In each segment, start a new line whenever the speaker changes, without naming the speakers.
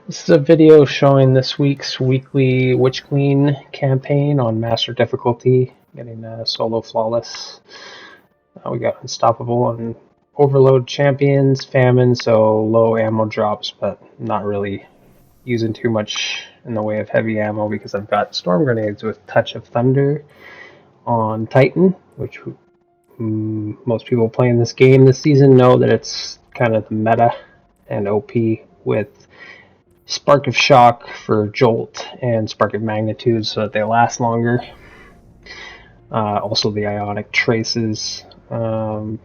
This is a video showing this week's weekly Witch Queen campaign on Master difficulty, getting solo flawless. We got Unstoppable and Overload champions, Famine, so low ammo drops, but not really using too much in the way of heavy ammo because I've got Storm Grenades with Touch of Thunder on Titan, which most people playing this game this season know that it's kind of the meta and OP with Spark of Shock for Jolt and Spark of Magnitude so that they last longer. Also the Ionic Traces, Spark,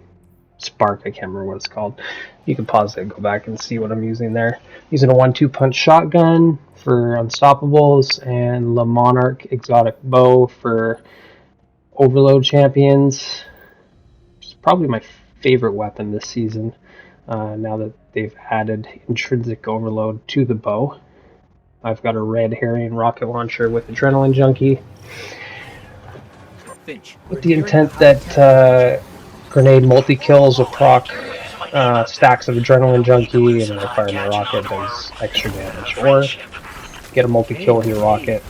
I can't remember what it's called. You can pause it and go back and see what I'm using there. Using a 1-2 punch shotgun for Unstoppables and the Monarque exotic bow for Overload champions. It's probably my favorite weapon this season. Now that they've added intrinsic overload to the bow. I've got a red herring rocket launcher with Adrenaline Junkie, with the intent that Grenade multi-kills will proc stacks of Adrenaline Junkie, and if I fire my rocket does extra damage. Or get a multi-kill with your rocket,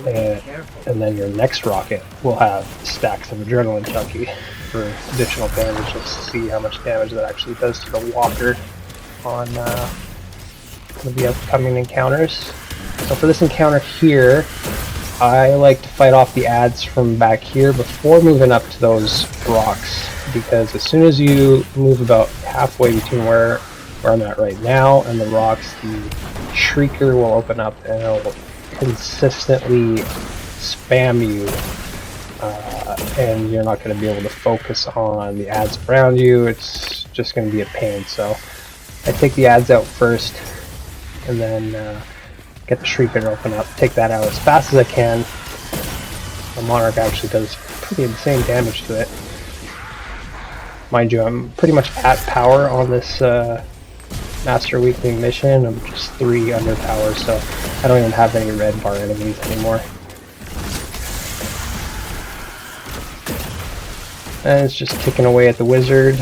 and then your next rocket will have stacks of Adrenaline Junkie for additional damage. Let's see how much damage that actually does to the walker on the upcoming encounters. So for this encounter here, I like to fight off the adds from back here before moving up to those rocks, because as soon as you move about halfway between where I'm at right now and the rocks, the Shrieker will open up and it'll consistently spam you, and you're not going to be able to focus on the adds around you. It's just going to be a pain. So I take the adds out first, and then get the Shrieker to open up, take that out as fast as I can. The Monarch actually does pretty insane damage to it. Mind you, I'm pretty much at power on this Master Weekly mission. I'm just 3 under power, so I don't even have any red bar enemies anymore. And it's just kicking away at the wizard.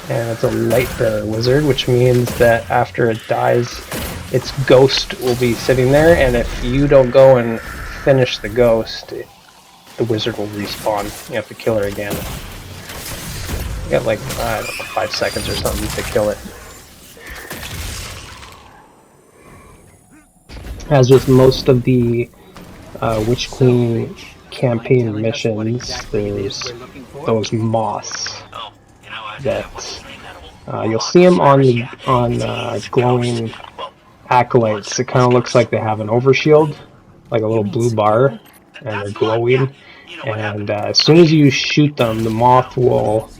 And it's a light bearer wizard, which means that after it dies, its ghost will be sitting there, and if you don't go and finish the ghost, the wizard will respawn. You have to kill her again. You got like, I don't know, 5 seconds or something to kill it. As with most of the Witch Queen campaign missions, there's those moths that you'll see them on glowing acolytes. It kind of looks like they have an overshield, like a little blue bar, and they're glowing. And as soon as you shoot them, the moth will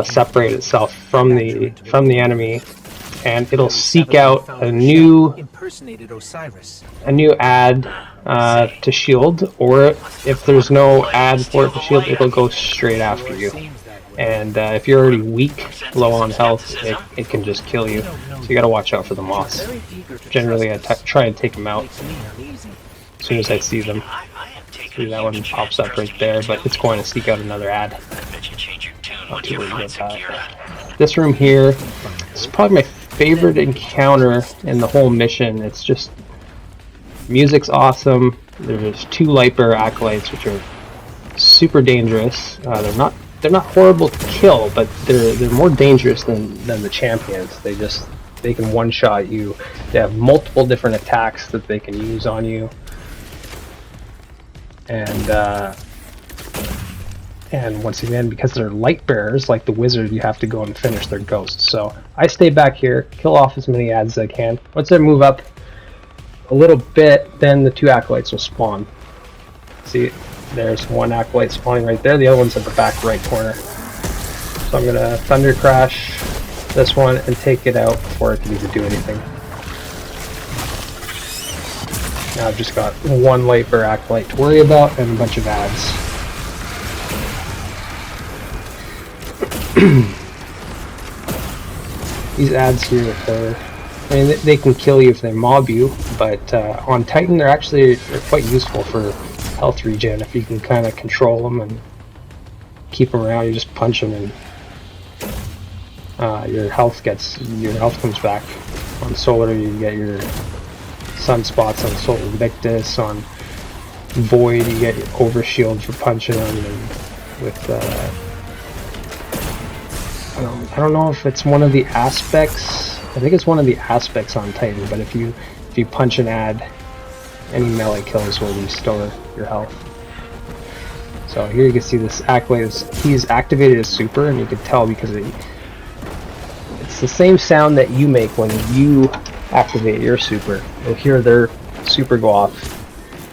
separate itself from the enemy, and it'll seek out a new ad to shield, or if there's no ad for it to shield, it'll go straight after you. And if you're already weak, low on health, it can just kill you. So you gotta watch out for the moths. Generally, I try and take them out as soon as I see them. See, that one pops up right there, but it's going to seek out another ad. Not too worried about that. This room here, this is probably my favorite encounter in the whole mission. It's just, music's awesome. There's 2 light bearer acolytes, which are super dangerous. They're not horrible to kill, but they're more dangerous than the champions. They can one-shot you. They have multiple different attacks that they can use on you. And once again, because they're light bearers, like the wizard, you have to go and finish their ghosts. So I stay back here, kill off as many adds as I can. Once I move up a little bit, then the 2 acolytes will spawn. See, there's 1 acolyte spawning right there. The other one's at the back right corner. So I'm gonna Thundercrash this one and take it out before it can even do anything. Now I've just got 1 light bearer acolyte to worry about and a bunch of adds. These adds here, I mean, they can kill you if they mob you, but on Titan they're quite useful for health regen. If you can kind of control them and keep them around, you just punch them and your health comes back. On Solar, you get your sunspots on Solar Victus. On Void, you get your overshield for punching them, and with I don't know if it's one of the aspects. I think it's one of the aspects on Titan, but if you punch and add, any melee kills will restore your health. So here you can see this accolade. He's activated his super, and you can tell because it's the same sound that you make when you activate your super. You'll hear their super go off.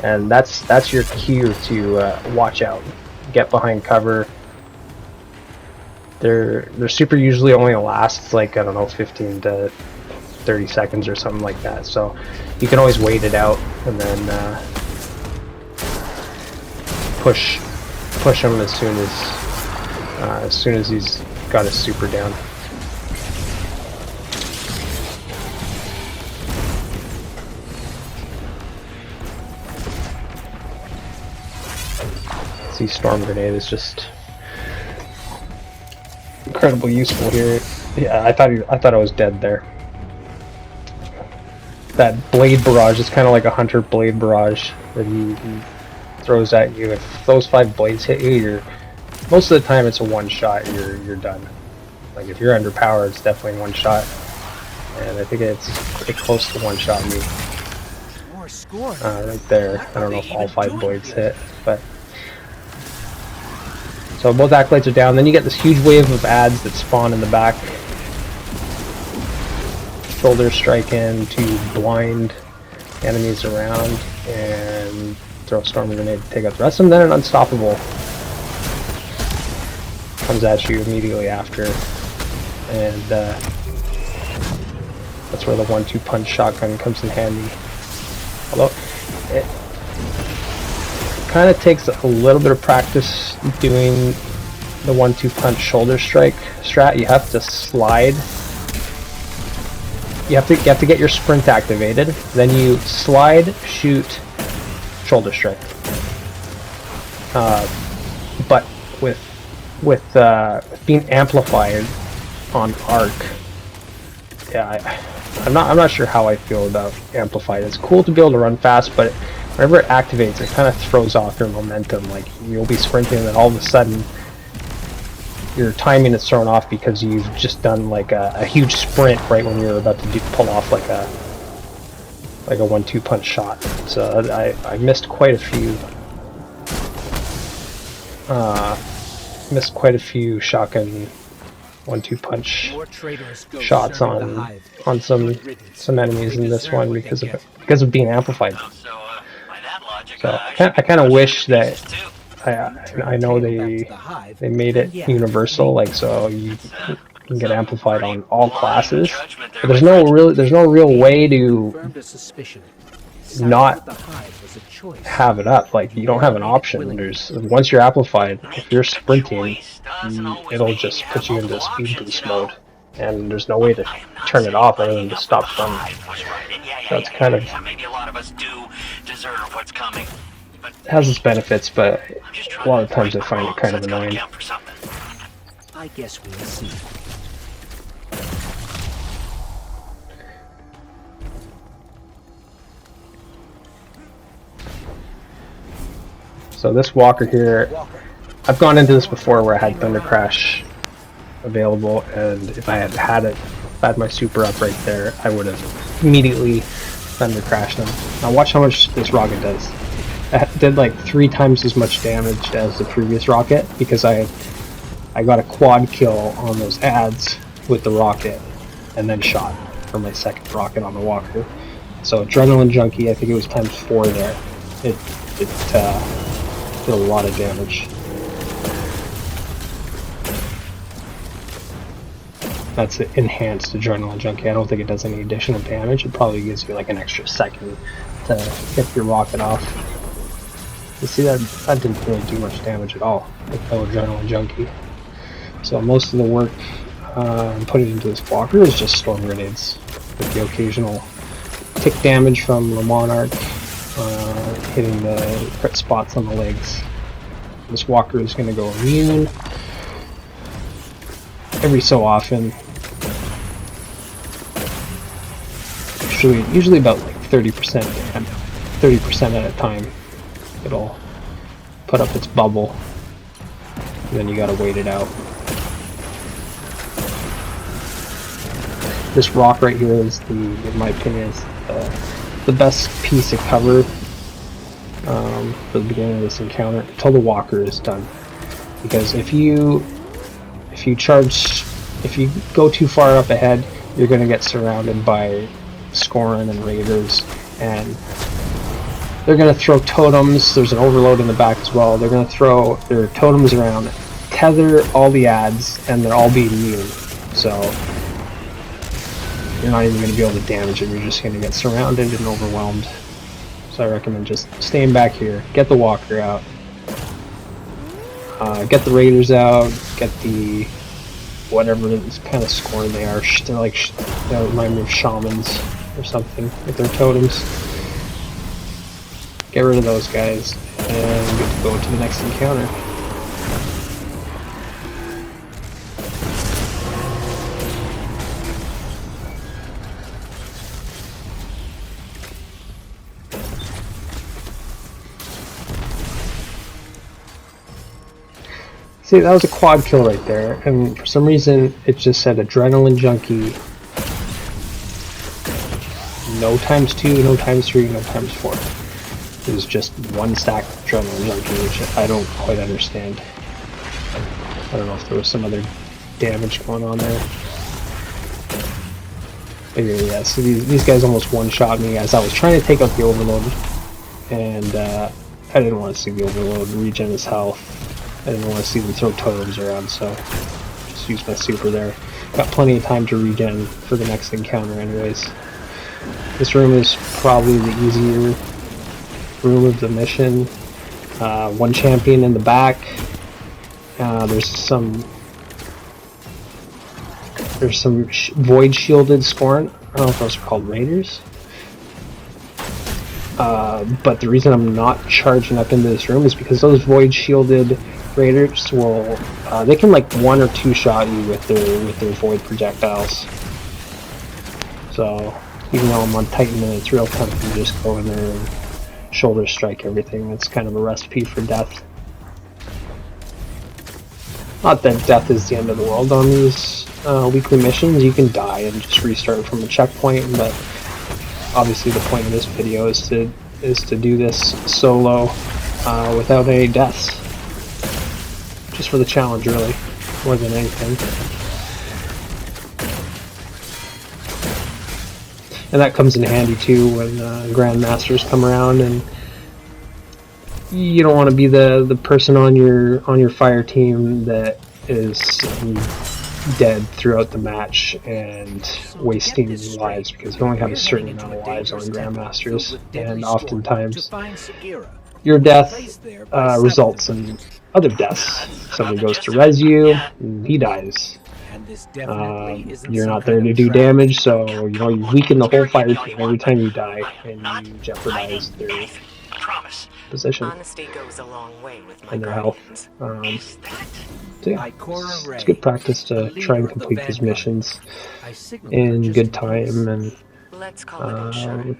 And that's your cue to watch out, get behind cover. Their super usually only lasts like, I don't know, 15 to 30 seconds or something like that. So you can always wait it out and then push him as soon as he's got his super down. See, Storm Grenade is just incredibly useful here. Yeah, I thought I was dead there. That blade barrage is kind of like a hunter blade barrage that he throws at you. If those 5 blades hit you, most of the time it's a one shot. You're done. Like if you're underpowered, it's definitely one shot. And I think it's pretty close to one shot me. Right there. I don't know if all 5 blades hit, but. So both acolytes are down. Then you get this huge wave of adds that spawn in the back. Shoulder strike in to blind enemies around and throw a Storm Grenade to take out the rest of them. Then an Unstoppable comes at you immediately after, and that's where the 1-2 punch shotgun comes in handy. Although it kind of takes a little bit of practice doing the 1-2 punch shoulder strike strat. You have to slide. You have to get your sprint activated. Then you slide, shoot, shoulder strike. But with being amplified on arc, yeah, I'm not sure how I feel about amplified. It's cool to be able to run fast, but whenever it activates, it kind of throws off your momentum. Like, you'll be sprinting and all of a sudden your timing is thrown off because you've just done like a huge sprint right when you're about to pull off like a 1-2 punch shot. So I missed quite a few shotgun 1-2 punch shots on some enemies in this one because of being amplified. So I kind of wish that I know they made it universal, like, so you can get amplified on all classes. But there's no real way to not have it up. Like, you don't have an option. Once you're amplified, if you're sprinting, it'll just put you into speed boost mode, and there's no way to turn it off other than to stop from. That's kind of it has its benefits, but a lot of times I find it kind of annoying.
I guess we'll see.
So this walker here, I've gone into this before where I had Thundercrash available, and if I had my super up right there, I would have immediately Thundercrashed them. Now watch how much this rocket does. It did like 3 times as much damage as the previous rocket because I got a quad kill on those adds with the rocket and then shot for my second rocket on the walker. So Adrenaline Junkie, I think it was times 4 there. It did a lot of damage. That's the enhanced Adrenaline Junkie. I don't think it does any additional damage. It probably gives you like an extra second to get your rocket off. You see that didn't really do much damage at all with no Adrenaline Junkie. So most of the work I'm putting into this walker is just Storm Grenades with the occasional tick damage from the Monarque hitting the crit spots on the legs. This walker is going to go immune every so often. usually about like 30% and 30% at a time. It'll put up its bubble, and then you gotta wait it out. This rock right here is in my opinion, is the best piece of cover for the beginning of this encounter until the walker is done. Because if you go too far up ahead, you're going to get surrounded by Scorn and Raiders, and they're going to throw totems. There's an overload in the back as well. They're going to throw their totems around, tether all the ads, and they're all being immune. So you're not even going to be able to damage them. You're just going to get surrounded and overwhelmed. So I recommend just staying back here. Get the walker out. Get the Raiders out. Get the whatever kind of Scorn they are. They're like, they remind me of shamans or something with their totems. Get rid of those guys and get to go to the next encounter. See, that was a quad kill right there, and for some reason it just said Adrenaline Junkie. No times 2, no times 3, no times 4. It was just one stack of Adrenaline Junkie, which I don't quite understand. I don't know if there was some other damage going on there. But yeah, so these guys almost one-shot me as I was trying to take out the Overload, and I didn't want to see the Overload regen his health. I didn't want to see them throw totems around, so just use my super there. Got plenty of time to regen for the next encounter anyways. This room is probably the easier room of the mission. One champion in the back. There's some void shielded Scorn. I don't know if those are called Raiders. But the reason I'm not charging up into this room is because those void shielded Raiders will they can like 1 or 2 shot you with their void projectiles. So even though I'm on Titan and it's real tough, you just go in there and shoulder strike everything. It's kind of a recipe for death. Not that death is the end of the world on these weekly missions. You can die and just restart from a checkpoint, but obviously the point of this video is to do this solo without any deaths. Just for the challenge, really, more than anything. And that comes in handy too when Grandmasters come around, and you don't want to be the person on your fire team that is dead throughout the match and wasting lives, because you only have a certain amount of lives on Grandmasters, and oftentimes your death results in other deaths. Somebody goes to res you, and he dies. You're not there to do damage, so you weaken the whole fire team every time you die, and you jeopardize their position and their health. So yeah, it's good practice to try and complete these missions in good time and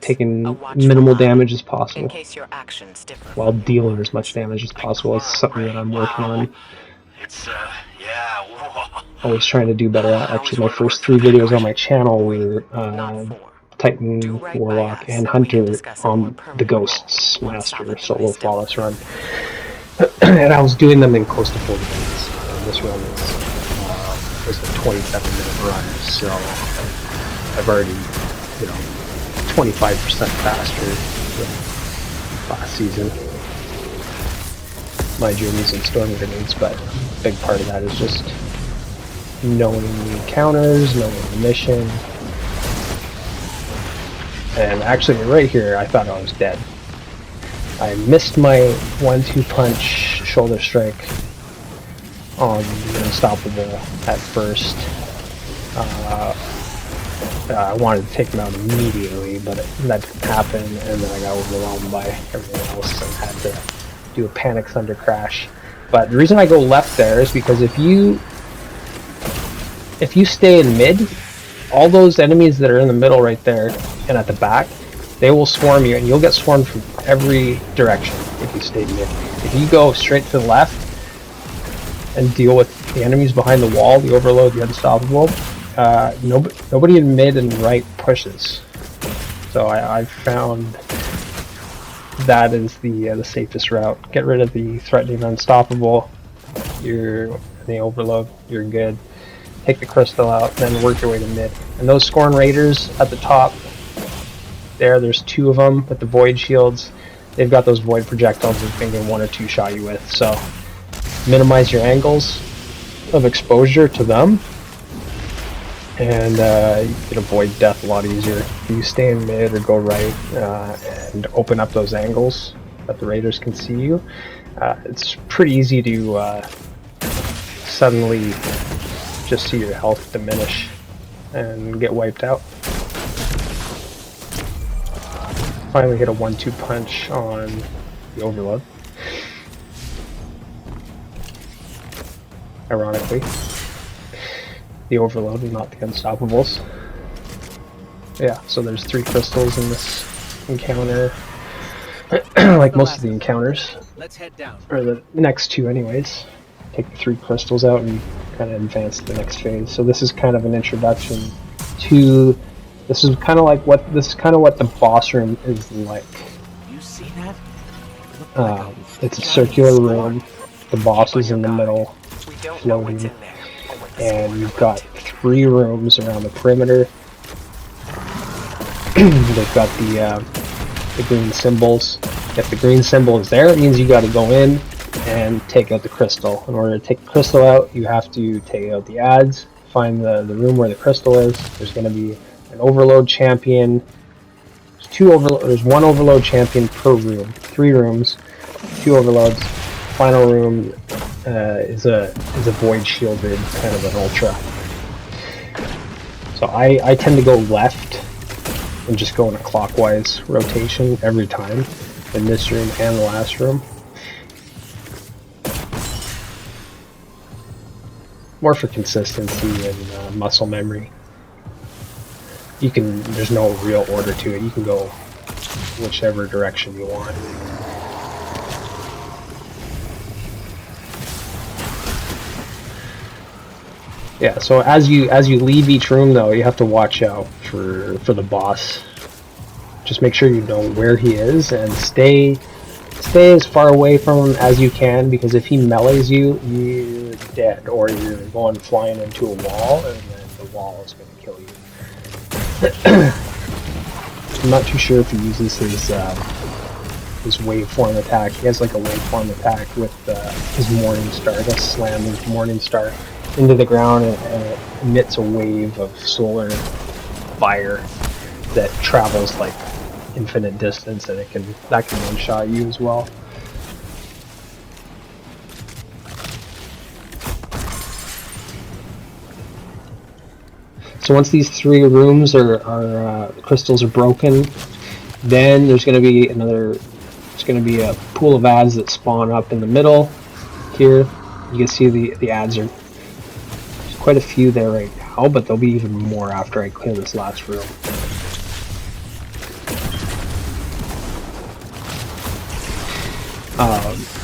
taking minimal damage as possible while dealing as much damage as possible. It's something that I'm working on. Always trying to do better at. Actually, my first 3 videos on my channel were Titan, Warlock, and Hunter on the Ghosts Master solo flawless run. And I was doing them in close to 40 minutes. This run was a 27-minute run, so I've already, 25% faster than last season. My journey's in Storm Grenades, but a big part of that is just knowing the encounters, knowing the mission. And actually, right here, I thought I was dead. I missed my 1-2 punch shoulder strike on the Unstoppable at first. I wanted to take him out immediately, but that didn't happen, and then I got overwhelmed by everything else and had to do a panic Thundercrash. But the reason I go left there is because if you stay in mid, all those enemies that are in the middle right there and at the back, they will swarm you, and you'll get swarmed from every direction if you stay mid. If you go straight to the left and deal with the enemies behind the wall, the overload, the unstoppable, nobody in mid and right pushes. So I've found that is the safest route. Get rid of the threatening unstoppable, you're the overload, you're good. Take the crystal out, then work your way to mid. And those Scorn Raiders at the top, there's two of them with the void shields. They've got those void projectiles that they can one or two shot you with. So minimize your angles of exposure to them, and you can avoid death a lot easier. You stay in mid or go right and open up those angles that the raiders can see you. It's pretty easy to suddenly just see your health diminish and get wiped out. Finally hit a 1-2 punch on the overload. Ironically, the overload and not the unstoppables. Yeah, so there's 3 crystals in this encounter. Like most of the encounters.
Let's head down.
Or the next 2 anyways. Take the 3 crystals out and kind of advance to the next phase. So this is kind of an introduction to, this is kind of what the boss room is like.
You see that?
It's a circular room. The boss is in the middle, floating, and you've got 3 rooms around the perimeter. They've got the green symbols. If the green symbol is there, it means you got to go in and take out the crystal. In order to take the crystal out, you have to take out the ads, find the room where the crystal is. There's going to be an overload champion. There's 1 overload champion per room. 3 rooms, 2 overloads. Final room is a void shielded kind of an ultra. So I tend to go left and just go in a clockwise rotation every time in this room and the last room. More for consistency and muscle memory. There's no real order to it. You can go whichever direction you want. Yeah, so as you leave each room though, you have to watch out for the boss. Just make sure you know where he is and stay as far away from him as you can, because if he melees you, you're dead, or you're going flying into a wall and then the wall is going to kill you. I'm not too sure if he uses his waveform attack. He has like a waveform attack with his Morning Star. He'll slam his Morning Star into the ground and it emits a wave of solar fire that travels like infinite distance, and that can one-shot you as well. So once these 3 rooms crystals are broken, then there's going to be a pool of ads that spawn up in the middle here. You can see the ads there's quite a few there right now, but there'll be even more after I clear this last room.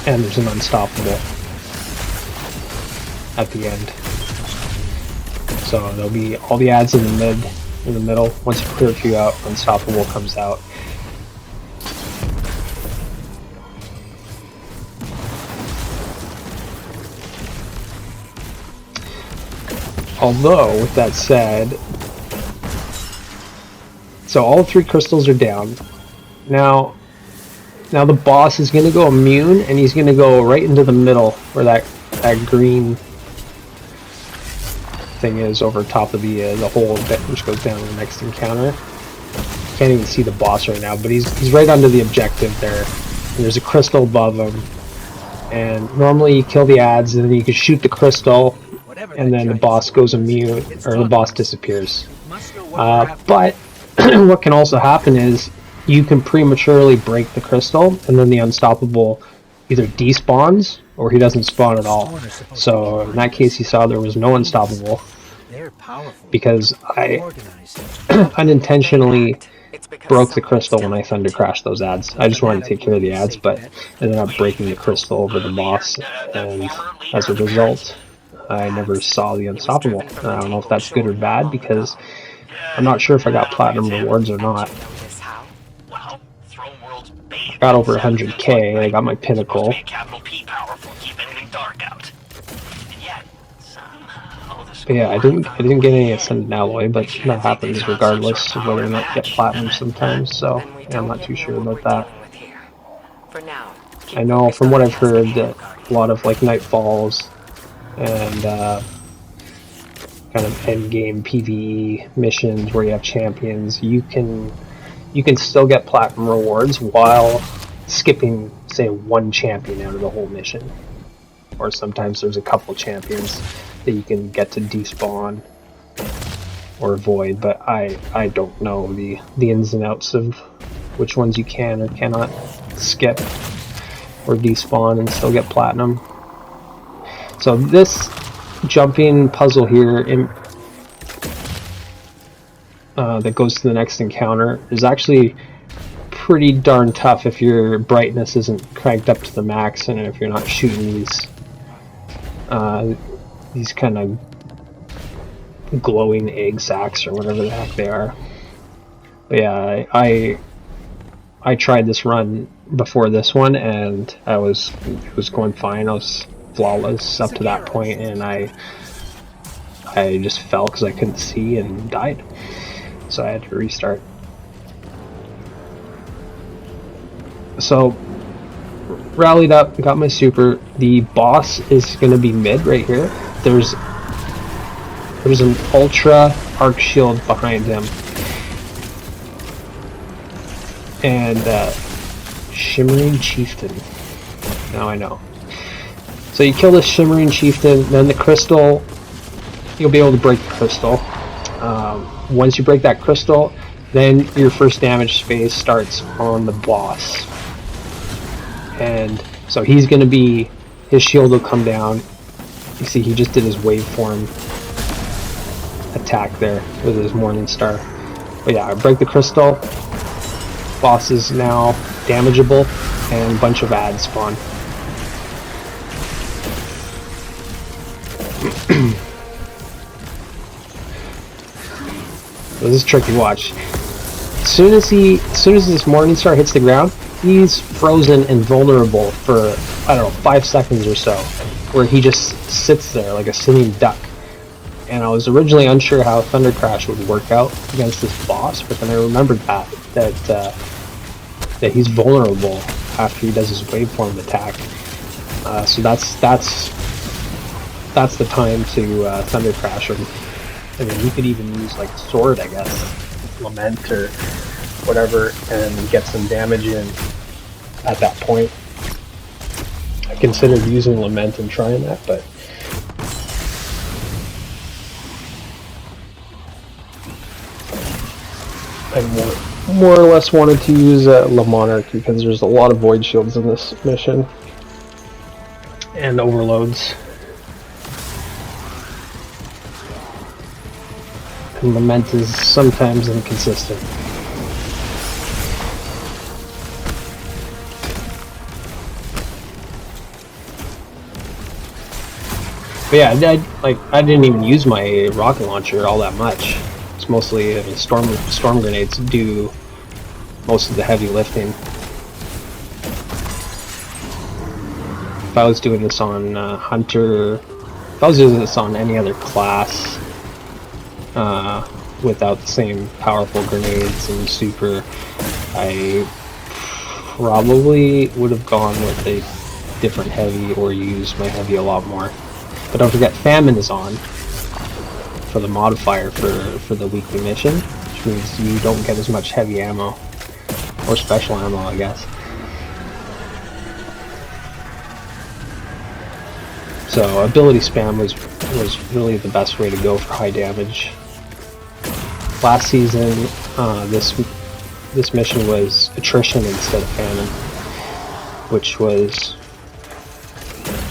And there's an unstoppable at the end. So there'll be all the ads in the middle. Once you clear a few out, unstoppable comes out. Although, with that said, so all 3 crystals are down. Now the boss is going to go immune, and he's going to go right into the middle where that green thing is over top of the hole bit, which goes down to the next encounter. Can't even see the boss right now, but he's right under the objective there. And there's a crystal above him, and normally you kill the ads, and then you can shoot the crystal, and then the boss goes immune, or the boss disappears. But what can also happen is you can prematurely break the crystal, and then the unstoppable either despawns or he doesn't spawn at all. So in that case, you saw there was no unstoppable,
They're powerful.
because I
Organized.
unintentionally broke the crystal when I Thundercrashed those ads. I just wanted to take care of the ads, but ended up breaking the crystal over the boss, and as a result, I never saw the Unstoppable. And I don't know if that's good or bad, because I'm not sure if I got platinum rewards or not. I got over 100k, I got my pinnacle. But yeah, I didn't get any Ascended Alloy, but that happens regardless of whether or not you get platinum sometimes, so yeah, I'm not too sure about that. I know from what I've heard that a lot of like Nightfalls and kind of end game PvE missions where you have champions, you can still get platinum rewards while skipping, say, one champion out of the whole mission. Or sometimes there's a couple champions that you can get to despawn or avoid, but I don't know the ins and outs of which ones you can or cannot skip or despawn and still get platinum. So this jumping puzzle here that goes to the next encounter is actually pretty darn tough if your brightness isn't cranked up to the max, and if you're not shooting these kind of glowing egg sacs or whatever the heck they are. But yeah, I tried this run before this one, and it was going fine. I was flawless up to that point, and I just fell because I couldn't see and died. So I had to restart. So rallied up, got my super. The boss is going to be mid right here. There's an ultra arc shield behind him, and Shimmering Chieftain. Now I know. So you kill this Shimmering Chieftain, then the crystal, you'll be able to break the crystal. Once you break that crystal, then your first damage phase starts on the boss. And so he's going to be, his shield will come down. You see he just did his waveform attack there with his Morning Star. But yeah, I break the crystal, boss is now damageable, and a bunch of ads spawn. This is tricky. Watch. As soon as this Morning Star hits the ground, he's frozen and vulnerable for, I don't know, 5 seconds or so, where he just sits there like a sitting duck. And I was originally unsure how Thundercrash would work out against this boss, but then I remembered that he's vulnerable after he does his waveform attack. So that's the time to Thundercrash him. I mean, you could even use like Sword, I guess, Lament or whatever, and get some damage in at that point. I considered using Lament and trying that, but I more or less wanted to use Monarque because there's a lot of Void Shields in this mission and overloads. And Lament is sometimes inconsistent. But yeah, I didn't even use my rocket launcher all that much. It's mostly, I mean, storm grenades do most of the heavy lifting. If I was doing this on Hunter, if I was doing this on any other class, without the same powerful grenades and super, I probably would have gone with a different heavy or used my heavy a lot more. But don't forget, Famine is on for the modifier for the weekly mission, which means you don't get as much heavy ammo, or special ammo, I guess. So ability spam was really the best way to go for high damage. Last season, this mission was attrition instead of famine, which was,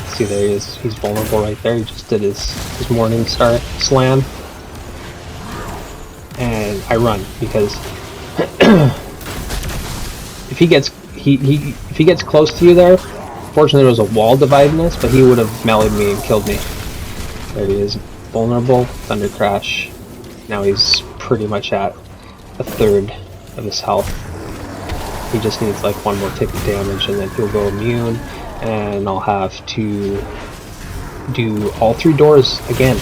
see, there he is. He's vulnerable right there. He just did his Morning Star slam. and I run because if he gets if he gets close to you there, fortunately there was a wall dividing us, but he would have meleeed me and killed me. There he is, vulnerable, Thundercrash. Now he's pretty much at a third of his health. He just needs like one more tick of damage and then he'll go immune, and I'll have to do all 3 doors again.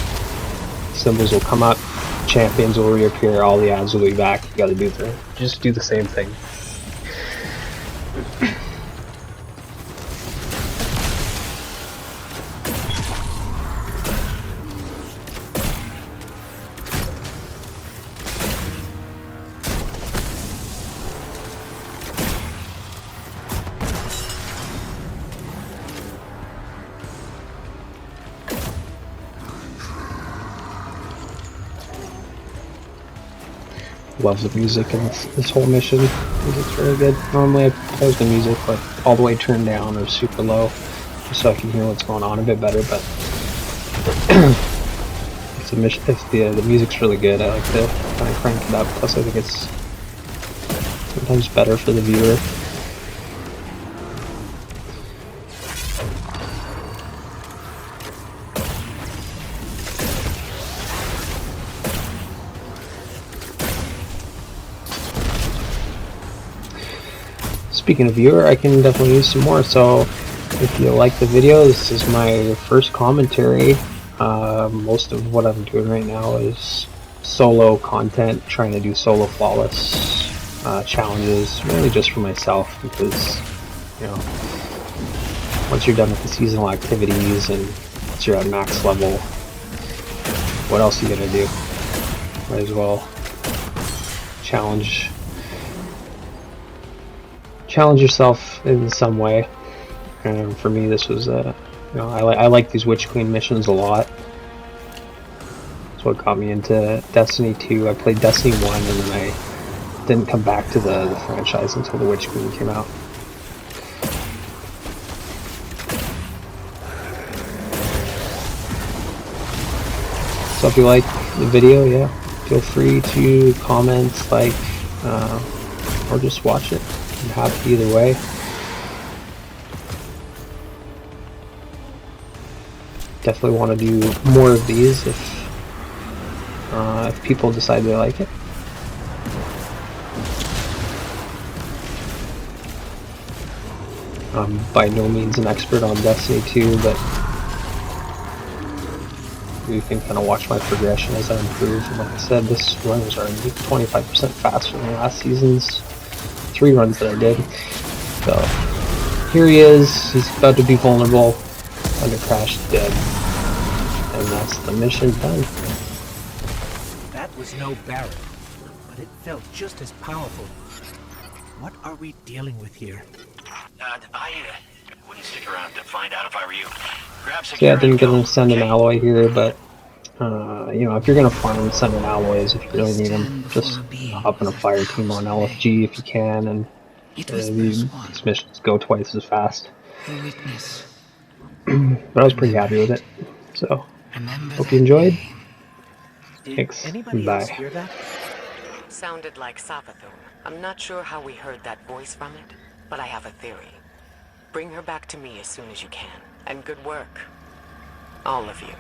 Symbols will come up, champions will reappear, all the ads will be back. You gotta just do the same thing. Love the music in this whole mission. Music's really good. Normally I play the music like all the way turned down or super low, just so I can hear what's going on a bit better. But if the music's really good, I like to kind of crank it up. Plus, I think it's sometimes better for the viewer. Speaking of viewer, I can definitely use some more, so if you like the video, this is my first commentary. Most of what I'm doing right now is solo content, trying to do solo flawless challenges, mainly just for myself, because, you know, once you're done with the seasonal activities and once you're at max level, what else are you gonna do? Might as well challenge yourself in some way. And for me, this was you know, I like these Witch Queen missions a lot. That's what got me into Destiny 2. I played Destiny 1 and then I didn't come back to the franchise until the Witch Queen came out. So if you like the video, yeah, feel free to comment, like, or just watch it. I'm happy either way. Definitely want to do more of these if people decide they like it. I'm by no means an expert on Destiny 2, but you can kind of watch my progression as I improve. And like I said, this run was already 25% faster than last season's 3 runs that I did. So here he is. He's about to be vulnerable. Thundercrash dead, and that's the mission done.
That was no Barricade, but it felt just as powerful. What are we dealing with here?
I wouldn't stick around to find out if I were you. Perhaps
yeah, I didn't get him to send an alloy here, but you know, if you're gonna farm, send an alloys if you really need them. Just hop in a fire team on LFG if you can, and these missions go twice as fast. But I was pretty happy with it, so hope you enjoyed. Thanks,
Anybody else
bye.
hear that?
Sounded like Savathun. I'm not sure how we heard that voice from it, but I have a theory. Bring her back to me as soon as you can. And good work. All of you.